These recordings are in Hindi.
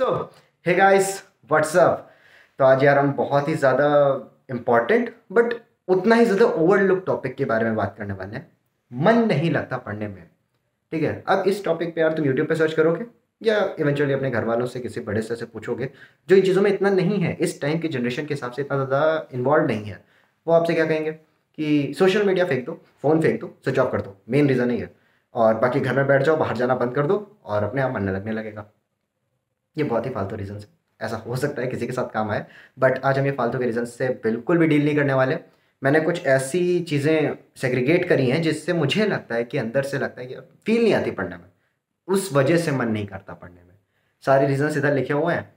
तो हे गाइस, व्हाट्सअप। तो आज यार हम बहुत ही ज़्यादा इम्पॉर्टेंट बट उतना ही ज़्यादा ओवरलुक टॉपिक के बारे में बात करने वाले हैं। मन नहीं लगता पढ़ने में। ठीक है, अब इस टॉपिक पे यार तुम यूट्यूब पे सर्च करोगे या इवेंचुअली अपने घर वालों से किसी बड़े से पूछोगे जो इन चीज़ों में इतना नहीं है, इस टाइम की जनरेशन के हिसाब से इतना ज़्यादा इन्वॉल्व नहीं है, वो आपसे क्या कहेंगे कि सोशल मीडिया फेंक दो, फ़ोन फेंक दो, स्विच ऑफ कर दो, मेन रीज़न ही है। और बाकी घर में बैठ जाओ, बाहर जाना बंद कर दो और अपने आप मन लगने लगेगा। ये बहुत ही फालतू रीज़न है। ऐसा हो सकता है किसी के साथ काम आए, बट आज हम ये फालतू के रीज़न से बिल्कुल भी डील नहीं करने वाले। मैंने कुछ ऐसी चीज़ें सेग्रीगेट करी हैं जिससे मुझे लगता है कि अंदर से लगता है कि फील नहीं आती पढ़ने में, उस वजह से मन नहीं करता पढ़ने में। सारे रीज़न्स इधर लिखे हुए हैं,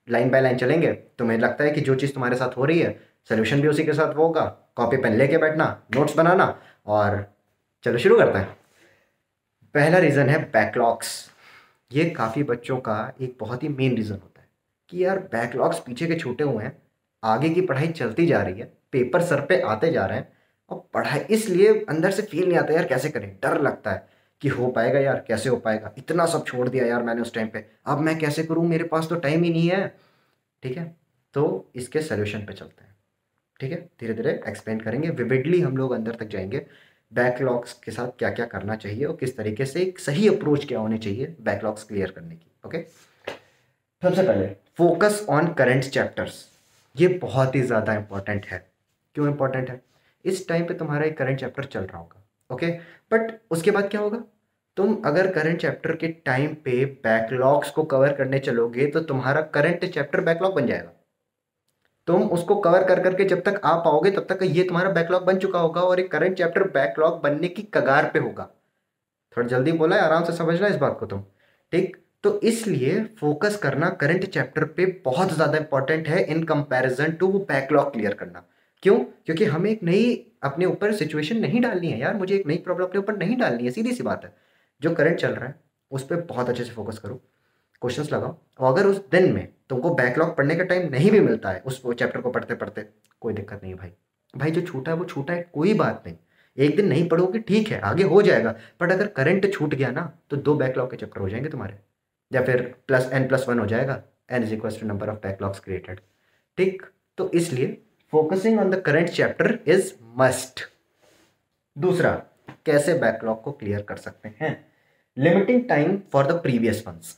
लाइन बाय लाइन चलेंगे। तुम्हें लगता है कि जो चीज़ तुम्हारे साथ हो रही है सोल्यूशन भी उसी के साथ वो होगा, कॉपी पेन लेके बैठना, नोट्स बनाना और चलो शुरू करते हैं। पहला रीज़न है बैकलॉग्स। ये काफ़ी बच्चों का एक बहुत ही मेन रीज़न होता है कि यार बैकलॉग्स पीछे के छूटे हुए हैं, आगे की पढ़ाई चलती जा रही है, पेपर सर पे आते जा रहे हैं और पढ़ाई इसलिए अंदर से फील नहीं आता यार कैसे करें, डर लगता है कि हो पाएगा यार, कैसे हो पाएगा, इतना सब छोड़ दिया यार मैंने उस टाइम पे, अब मैं कैसे करूँ, मेरे पास तो टाइम ही नहीं है। ठीक है, तो इसके सोल्यूशन पे चलते हैं। ठीक है, धीरे धीरे एक्सप्लेन करेंगे, विविडली हम लोग अंदर तक जाएंगे। बैकलॉग्स के साथ क्या क्या करना चाहिए और किस तरीके से एक सही अप्रोच क्या होनी चाहिए बैकलॉग्स क्लियर करने की। ओके, सबसे पहले फोकस ऑन करंट चैप्टर्स। ये बहुत ही ज़्यादा इंपॉर्टेंट है। क्यों इंपॉर्टेंट है? इस टाइम पे तुम्हारा एक करंट चैप्टर चल रहा होगा, ओके, बट उसके बाद क्या होगा? तुम अगर करंट चैप्टर के टाइम पे बैकलॉग्स को कवर करने चलोगे तो तुम्हारा करंट चैप्टर बैकलॉग बन जाएगा। तुम उसको कवर कर करके जब तक आ पाओगे तब तक ये तुम्हारा बैकलॉग बन चुका होगा और एक करंट चैप्टर बैकलॉग बनने की कगार पे होगा। थोड़ा जल्दी बोला है, आराम से समझना इस बात को तुम। ठीक, तो इसलिए फोकस करना करंट चैप्टर पे बहुत ज़्यादा इंपॉर्टेंट है इन कंपैरिजन टू वो बैकलॉग क्लियर करना। क्यों? क्योंकि हमें एक नई अपने ऊपर सिचुएशन नहीं डालनी है यार, मुझे एक नई प्रॉब्लम अपने ऊपर नहीं डालनी है, सीधी सी बात है। जो करंट चल रहा है उस पर बहुत अच्छे से फोकस करो, क्वेश्चंस लगाओ। और अगर उस दिन में तुमको बैकलॉग पढ़ने का टाइम नहीं भी मिलता है उस चैप्टर को पढ़ते पढ़ते, कोई दिक्कत नहीं है भाई। भाई जो छूटा है वो छूटा है, कोई बात नहीं। एक दिन नहीं पढ़ोगे ठीक है, आगे हो जाएगा। बट अगर करंट छूट गया ना तो 2 बैकलॉग के चैप्टर हो जाएंगे तुम्हारे, या फिर +n+1 हो जाएगा। n number of backlogs created. ठीक, तो इसलिए focusing on the current chapter is must. दूसरा, कैसे बैकलॉग को क्लियर कर सकते हैं? Limiting time for the previous ones.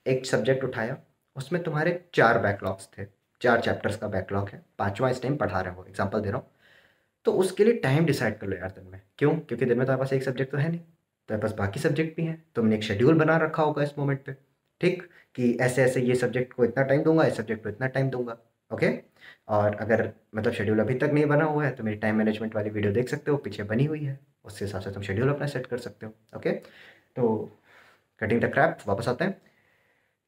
एक सब्जेक्ट उठाया, उसमें तुम्हारे 4 बैकलॉग्स थे, 4 चैप्टर्स का बैकलॉग है, पांचवा इस टाइम पढ़ा रहे हो, एग्जांपल दे रहा हूँ। तो उसके लिए टाइम डिसाइड कर लो यार दिन में। क्यों? क्योंकि दिन में तुम्हारे पास एक सब्जेक्ट तो है नहीं, तुम्हारे पास बाकी सब्जेक्ट भी हैं। तुमने एक शेड्यूल बना रखा होगा इस मोमेंट पे, ठीक, कि ऐसे ऐसे ये सब्जेक्ट को इतना टाइम दूंगा, इस सब्जेक्ट को इतना टाइम दूंगा। ओके, और अगर मतलब शेड्यूल अभी तक नहीं बना हुआ है तो मेरी टाइम मैनेजमेंट वाली वीडियो देख सकते हो, पीछे बनी हुई है, उसके हिसाब से तुम शेड्यूल अपना सेट कर सकते हो। ओके, तो कटिंग द क्रैप, वापस आते हैं।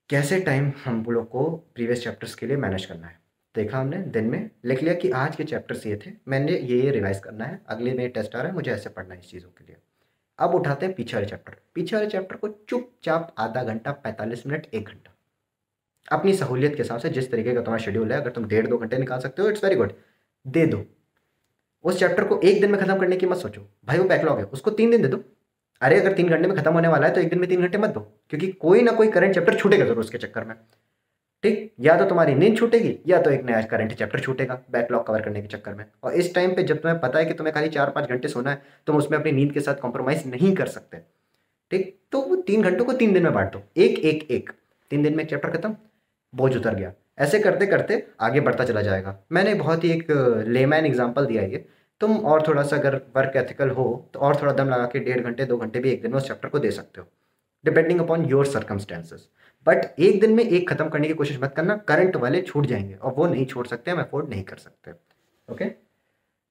कैसे टाइम हम लोग को प्रीवियस चैप्टर्स के लिए मैनेज करना है? देखा हमने, दिन में लिख लिया कि आज के चैप्टर्स ये थे, मैंने ये रिवाइज करना है, अगले में टेस्ट आ रहा है, मुझे ऐसे पढ़ना है इस चीज़ों के लिए। अब उठाते हैं पीछे वाले चैप्टर। पीछे वाले चैप्टर को चुपचाप आधा घंटा, 45 मिनट, 1 घंटा, अपनी सहूलियत के हिसाब से, जिस तरीके का तुम्हारा शेड्यूल है, अगर तुम 1.5-2 घंटे निकाल सकते हो इट्स वेरी गुड, दे दो। उस चैप्टर को एक दिन में खत्म करने की मत सोचो भाई, वो बैकलॉग है, उसको 3 दिन दे दो। अरे अगर 3 घंटे में खत्म होने वाला है तो एक दिन में 3 घंटे मत दो, क्योंकि कोई ना कोई करंट चैप्टर छूटेगा जरूर उसके चक्कर में। ठीक, या तो तुम्हारी नींद छूटेगी या तो एक नया करंट चैप्टर छूटेगा बैकलॉग कवर करने के चक्कर में। और इस टाइम पे जब तुम्हें पता है कि तुम्हें खाली 4-5 घंटे सोना है, तुम उसमें अपनी नींद के साथ कॉम्प्रोमाइज नहीं कर सकते। ठीक, तो वो 3 घंटों को 3 दिन में बांट दो, एक एक एक, 3 दिन में एक चैप्टर खत्म, बोझ उतर गया। ऐसे करते करते आगे बढ़ता चला जाएगा। मैंने बहुत ही एक लेमैन एग्जाम्पल दिया है ये। तुम और थोड़ा सा अगर वर्क एथिकल हो तो और थोड़ा दम लगा के 1.5 घंटे 2 घंटे भी एक दिन में उस चैप्टर को दे सकते हो, depending upon your circumstances. But एक दिन में एक खत्म करने की कोशिश मत करना, करंट वाले छूट जाएंगे और वो नहीं छोड़ सकते, हम अफोर्ड नहीं कर सकते। ओके,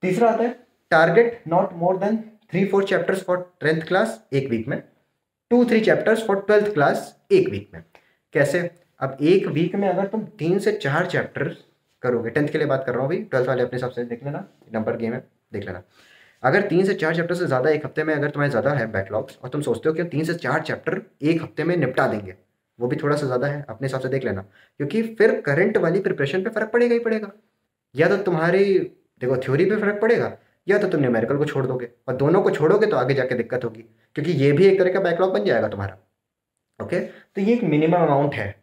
तीसरा आता है target not more than 3-4 chapters for 10th class एक वीक में, 2-3 चैप्टर्स फॉर 12th क्लास एक वीक में। कैसे? अब एक वीक में अगर तुम 3 से 4 चैप्टर करोगे, 10th के लिए बात कर रहा हूँ भाई, 12th वाले अपने हिसाब से देख लेना, नंबर गेम है, देख लेना। अगर 3 से 4 चैप्टर से ज़्यादा एक हफ्ते में अगर तुम्हें ज़्यादा है बैकलॉग्स और तुम सोचते हो कि 3 से 4 चैप्टर एक हफ्ते में निपटा देंगे, वो भी थोड़ा सा ज़्यादा है, अपने हिसाब से देख लेना। क्योंकि फिर करंट वाली प्रिपरेशन पे फ़र्क पड़ेगा ही पड़ेगा। या तो तुम्हारी, देखो, थ्योरी पे फ़र्क पड़ेगा, या तो तुम न्यूमेरिकल को छोड़ दोगे, और दोनों को छोड़ोगे तो आगे जाके दिक्कत होगी, क्योंकि ये भी एक तरह का बैकलॉग बन जाएगा तुम्हारा। ओके, तो ये एक मिनिमम अमाउंट है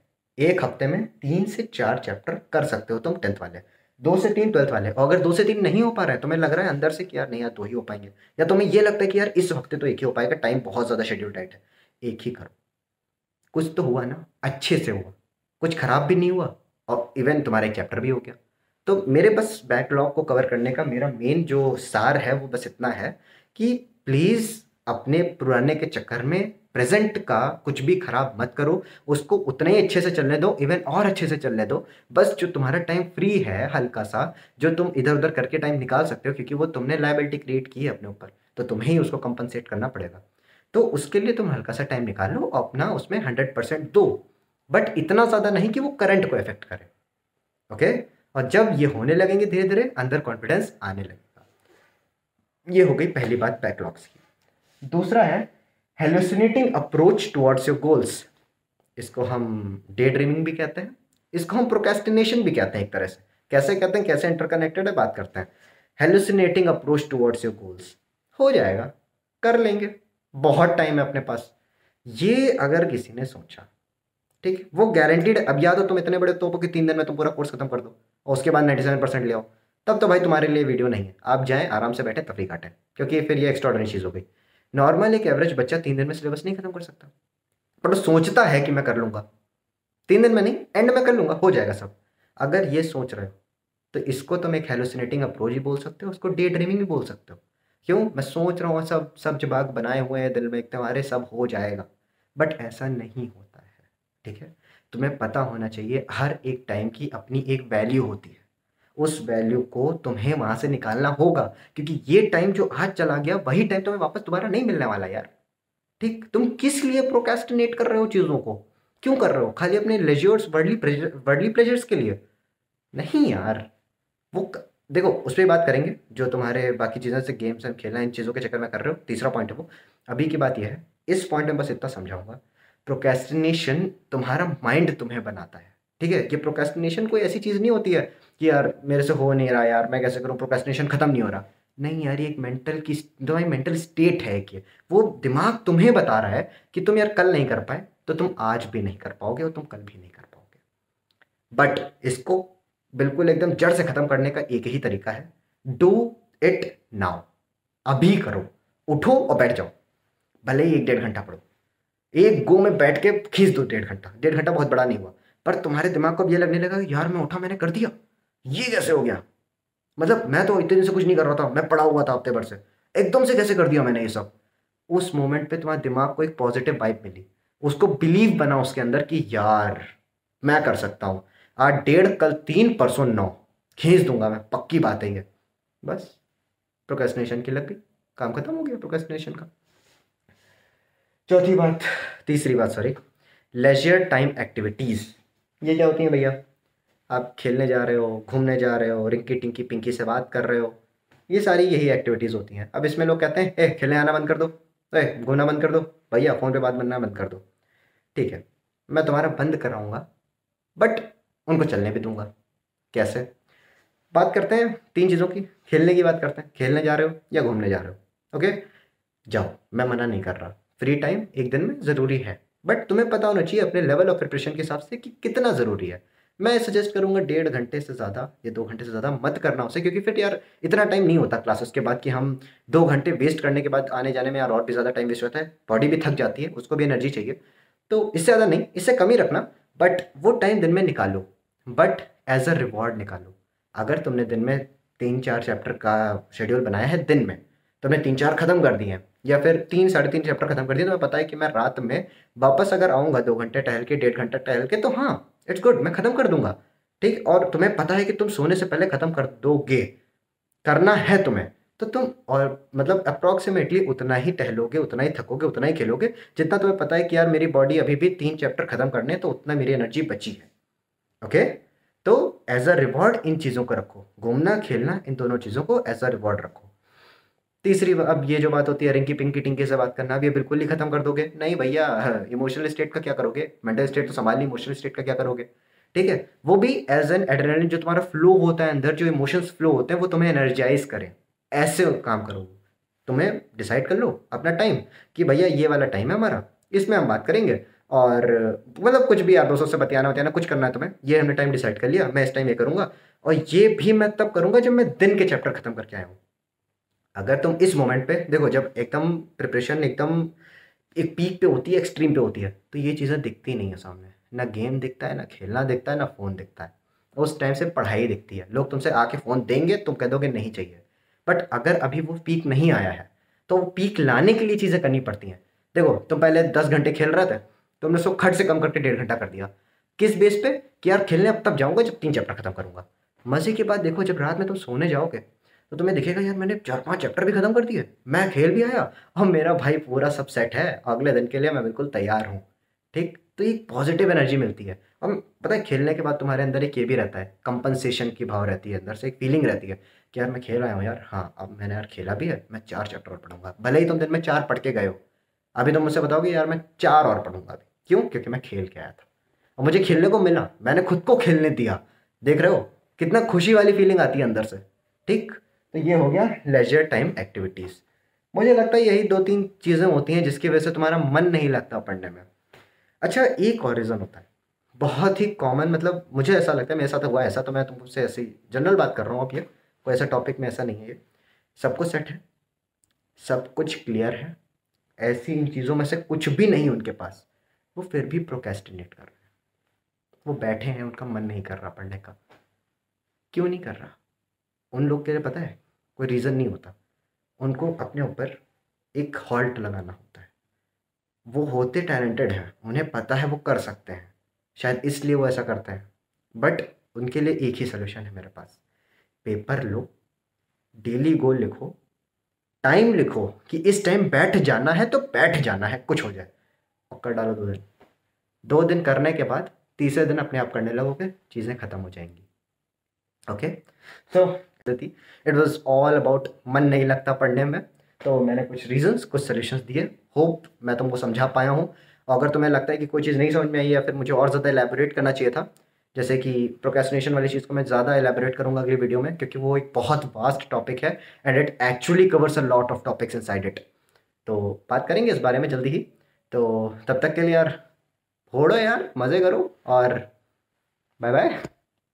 एक हफ्ते में 3 से 4 चैप्टर कर सकते हो तुम 10th वाले, 2 से 3 12th वाले। और अगर 2 से 3 नहीं हो पा रहा है, तुम्हें लग रहा है अंदर से कि यार नहीं यार 2 ही हो पाएंगे, या तुम्हें ये लगता है कि यार इस हफ्ते तो एक ही हो पाएगा, टाइम बहुत ज़्यादा शेड्यूल टाइट है, एक ही करो। कुछ तो हुआ ना, अच्छे से हुआ, कुछ खराब भी नहीं हुआ, और इवन तुम्हारा एक चैप्टर भी हो गया। तो मेरे बस बैकलॉग को कवर करने का मेरा मेन जो सार है वो बस इतना है कि प्लीज़ अपने पुराने के चक्कर में प्रेजेंट का कुछ भी खराब मत करो, उसको उतना ही अच्छे से चलने दो, इवन और अच्छे से चलने दो। बस जो तुम्हारा टाइम फ्री है हल्का सा, जो तुम इधर उधर करके टाइम निकाल सकते हो, क्योंकि वो तुमने लायबिलिटी क्रिएट की है अपने ऊपर, तो तुम्हें ही उसको कंपनसेट करना पड़ेगा। तो उसके लिए तुम हल्का सा टाइम निकालो, अपना उसमें 100% दो, बट इतना ज़्यादा नहीं कि वो करंट को इफेक्ट करे। ओके, और जब ये होने लगेंगे धीरे धीरे अंदर कॉन्फिडेंस आने लगेगा। ये हो गई पहली बात बैकलॉग्स की। दूसरा है hallucinating approach towards your goals. इसको हम डे ड्रीमिंग भी कहते हैं, इसको हम प्रोक्रेस्टिनेशन भी कहते हैं एक तरह से। कैसे कहते हैं, कैसे इंटरकनेक्टेड है, बात करते हैं। Hallucinating approach towards your goals, हो जाएगा, कर लेंगे, बहुत टाइम है अपने पास। ये अगर किसी ने सोचा, ठीक है, वो गारंटीड। अब या तो तुम इतने बड़े तोपो कि 3 दिन में तुम पूरा कोर्स खत्म कर दो और उसके बाद 97% ले आओ, तब तो भाई तुम्हारे लिए वीडियो नहीं है। आप जाएं आराम से बैठे तफरी काटें, क्योंकि फिर ये एक्स्ट्राऑर्डिनरी चीज़ हो गई। नॉर्मल एक एवरेज बच्चा 3 दिन में सिलेबस नहीं खत्म कर सकता, पर वो सोचता है कि मैं कर लूंगा, 3 दिन में नहीं, एंड में कर लूंगा, हो जाएगा सब। अगर ये सोच रहे हो तो इसको तुम एक हेलुसिनेटिंग अप्रोच ही बोल सकते हो, उसको डे ड्रीमिंग भी बोल सकते हो। क्यों, मैं सोच रहा हूँ, सब सब जवाब बनाए हुए हैं दिल में एकदम, अरे सब हो जाएगा, बट ऐसा नहीं होता है। ठीक है, तुम्हें पता होना चाहिए हर एक टाइम की अपनी एक वैल्यू होती है, उस वैल्यू को तुम्हें वहां से निकालना होगा, क्योंकि ये टाइम जो आज चला गया वही टाइम तुम्हें वापस दोबारा नहीं मिलने वाला यार। ठीक, तुम किस लिए प्रोक्रेस्टिनेट कर रहे हो चीज़ों को, क्यों कर रहे हो, खाली अपने लेजर्स वर्डली प्लेजर्स के लिए? नहीं यार, देखो उस पर बात करेंगे, जो तुम्हारे बाकी चीज़ें से गेम्स एंड खेलना, इन चीज़ों के चक्कर में कर रहे हो, तीसरा पॉइंट है वो। अभी की बात यह है, इस पॉइंट में बस इतना समझाऊंगा, प्रोक्रेस्टिनेशन तुम्हारा माइंड तुम्हें बनाता है। ठीक है, ये प्रोक्रेस्टिनेशन कोई ऐसी चीज़ नहीं होती है कि यार मेरे से हो नहीं रहा, यार मैं कैसे करूँ, प्रोक्रेस्टिनेशन खत्म नहीं हो रहा। नहीं यार, ये एक मेंटल की, तुम्हारी मेंटल स्टेट है कि वो दिमाग तुम्हें बता रहा है कि तुम यार कल नहीं कर पाए तो तुम आज भी नहीं कर पाओगे, और तुम कल भी नहीं कर पाओगे। बट इसको बिल्कुल एकदम जड़ से खत्म करने का एक ही तरीका है, डू इट नाउ। अभी करो, उठो और बैठ जाओ, भले ही 1 डेढ़ घंटा पढ़ो, एक गो में बैठ के खींच दो 1.5 घंटा। 1.5 घंटा बहुत बड़ा नहीं हुआ, पर तुम्हारे दिमाग को अब ये लगने लगा कि यार मैं उठा, मैंने कर दिया, ये कैसे हो गया, मतलब मैं तो इतने दिन से कुछ नहीं कर रहा था, मैं पड़ा हुआ था हफ्ते भर से, एकदम से कैसे कर दिया मैंने ये सब। उस मोमेंट पे तुम्हारे दिमाग को एक पॉजिटिव वाइब मिली, उसको बिलीव बना उसके अंदर कि यार मैं कर सकता हूँ, आज 1.5, कल 3, परसों 9, खींच दूंगा मैं, पक्की बात है ये। बस प्रोक्रेस्टिनेशन की लग गई, काम खत्म हो गया प्रोक्रेस्टिनेशन का। चौथी बात, तीसरी बात सॉरी, लेजर टाइम एक्टिविटीज़। ये क्या होती हैं भैया? आप खेलने जा रहे हो, घूमने जा रहे हो, रिंकी टिंकी पिंकी से बात कर रहे हो, ये सारी यही एक्टिविटीज़ होती हैं। अब इसमें लोग कहते हैं ए खेलने आना बंद कर दो, ए घूमना बंद कर दो, भैया फ़ोन पे बात बनना बंद कर दो। ठीक है, मैं तुम्हारा बंद कराऊंगा, बट उनको चलने भी दूंगा। कैसे? बात करते हैं 3 चीज़ों की, खेलने की बात करते हैं, खेलने जा रहे हो या घूमने जा रहे हो, ओके जाओ, मैं मना नहीं कर रहा, फ्री टाइम एक दिन में ज़रूरी है, बट तुम्हें पता होना चाहिए अपने लेवल ऑफ प्रिपरेशन के हिसाब से कि कितना ज़रूरी है। मैं सजेस्ट करूंगा 1.5 घंटे से ज़्यादा या 2 घंटे से ज़्यादा मत करना उसे, क्योंकि फिर यार इतना टाइम नहीं होता क्लासेस के बाद कि हम 2 घंटे वेस्ट करने के बाद आने जाने में यार और भी ज़्यादा टाइम वेस्ट होता है, बॉडी भी थक जाती है, उसको भी एनर्जी चाहिए। तो इससे ज़्यादा नहीं, इससे कम ही रखना, बट वो टाइम दिन में निकालो, बट एज अ रिवॉर्ड निकालो। अगर तुमने दिन में 3 4 चैप्टर का शेड्यूल बनाया है, दिन में तुमने 3 4 खत्म कर दिए हैं, या फिर 3 साढ़े 3 चैप्टर खत्म कर दिए, तो मैं पता है कि मैं रात में वापस अगर आऊँगा 2 घंटे टहल के, 1.5 घंटा टहल के, तो हाँ इट्स गुड, मैं खत्म कर दूंगा। ठीक, और तुम्हें पता है कि तुम सोने से पहले खत्म कर दोगे, करना है तुम्हें, तो तुम और मतलब अप्रॉक्सीमेटली उतना ही टहलोगे, उतना ही थकोगे, उतना ही खेलोगे, जितना तुम्हें पता है कि यार मेरी बॉडी अभी भी 3 चैप्टर खत्म करने हैं, तो उतना मेरी एनर्जी बची है। ओके, तो एज अ रिवॉर्ड इन चीज़ों को रखो, घूमना खेलना इन दोनों चीज़ों को एज अ रिवॉर्ड रखो। तीसरी अब ये जो बात होती है रिंकी पिंकी टिंकी से बात करना, अब ये बिल्कुल ही खत्म कर दोगे? नहीं भैया, इमोशनल स्टेट का क्या करोगे, मेंटल स्टेट तो संभाल ली, इमोशनल स्टेट का क्या करोगे? ठीक है, वो भी एज एन एड्रेनलिन, जो तुम्हारा फ्लो होता है अंदर, जो इमोशंस फ्लो होते हैं वो तुम्हें एनर्जाइज करें, ऐसे काम करो। तुम्हें डिसाइड कर लो अपना टाइम कि भैया ये वाला टाइम है हमारा, इसमें हम बात करेंगे, और मतलब कुछ भी यार दोस्तों से बतियाना वतियाना कुछ करना है तुम्हें, ये हमने टाइम डिसाइड कर लिया, मैं इस टाइम ये करूँगा, और ये भी मैं तब करूँगा जब मैं दिन के चैप्टर खत्म करके आया हूँ। अगर तुम इस मोमेंट पे देखो, जब एकदम प्रिपरेशन एकदम एक पीक पे होती है, एक्सट्रीम पे होती है, तो ये चीज़ें दिखती नहीं है सामने, ना गेम दिखता है, ना खेलना दिखता है, ना फ़ोन दिखता है। उस टाइम से पढ़ाई दिखती है। लोग तुमसे आके फ़ोन देंगे, तुम कह दोगे नहीं चाहिए। बट अगर अभी वो पीक नहीं आया है, तो वो पीक लाने के लिए चीज़ें करनी पड़ती हैं। देखो तुम पहले 10 घंटे खेल रहे थे, तुमने उसको खट से कम करके 1.5 घंटा कर दिया। किस बेस पे? कि यार खेलने अब तब जाऊंगा जब 3 चैप्टर खत्म करूंगा। मजे की बात देखो, जब रात में तुम सोने जाओगे तो तुम्हें दिखेगा यार मैंने 4-5 चैप्टर भी खत्म कर दिए, मैं खेल भी आया, और मेरा भाई पूरा सब सेट है, अगले दिन के लिए मैं बिल्कुल तैयार हूँ। ठीक, तो एक पॉजिटिव एनर्जी मिलती है। और पता है खेलने के बाद तुम्हारे अंदर एक ये भी रहता है, कंपनसेशन की भाव रहती है, अंदर से एक फीलिंग रहती है कि यार मैं खेल आया हूँ यार, हाँ अब मैंने यार खेला भी है, मैं 4 चैप्टर और पढ़ूंगा। भले ही तुम दिन में 4 पढ़ के गए हो, अभी तुम मुझसे बताओगे यार मैं 4 और पढ़ूंगा अभी। क्यों? क्योंकि मैं खेल के आया था और मुझे खेलने को मिला, मैंने खुद को खेलने दिया। देख रहे हो कितना खुशी वाली फीलिंग आती है अंदर से। ठीक, तो ये हो गया लेजर टाइम एक्टिविटीज़। मुझे लगता है यही 2-3 चीज़ें होती हैं जिसकी वजह से तुम्हारा मन नहीं लगता पढ़ने में। अच्छा, एक और रीज़न होता है, बहुत ही कॉमन, मतलब मुझे ऐसा लगता है, मेरे साथ हुआ ऐसा, तो मैं तुमसे ऐसी जनरल बात कर रहा हूँ अब, ये कोई ऐसा टॉपिक में ऐसा नहीं है, ये सब कुछ सेट है, सब कुछ क्लियर है, ऐसी इन चीज़ों में से कुछ भी नहीं उनके पास, वो फिर भी प्रोक्रेस्टिनेट कर रहे हैं। वो बैठे हैं, उनका मन नहीं कर रहा पढ़ने का। क्यों नहीं कर रहा? उन लोग के लिए पता है कोई रीज़न नहीं होता। उनको अपने ऊपर एक हॉल्ट लगाना होता है। वो होते टैलेंटेड हैं, उन्हें पता है वो कर सकते हैं, शायद इसलिए वो ऐसा करते हैं। बट उनके लिए एक ही सोल्यूशन है मेरे पास। पेपर लो, डेली गोल लिखो, टाइम लिखो कि इस टाइम बैठ जाना है तो बैठ जाना है, कुछ हो जाए, और कर डालो 2 दिन। 2 दिन करने के बाद तीसरे दिन अपने आप करने लगोगे, चीज़ें खत्म हो जाएंगी। ओके, तो थी, इट वॉज ऑल अबाउट मन नहीं लगता पढ़ने में। तो मैंने कुछ रीजंस, कुछ सॉल्यूशंस दिए, होप मैं तुमको समझा पाया हूँ। और अगर तुम्हें लगता है कि कोई चीज़ नहीं समझ में आई या फिर मुझे और ज़्यादा एलैबोरेट करना चाहिए था, जैसे कि प्रोक्रेस्टिनेशन वाली चीज़ को मैं ज़्यादा एलैबोरेट करूँगा अगली वीडियो में, क्योंकि वो एक बहुत वास्ट टॉपिक है and it actually covers a lot of topics inside it. तो बात करेंगे इस बारे में जल्दी ही। तो तब तक के लिए यार, फोड़ो यार, मज़े करो, और बाय बाय।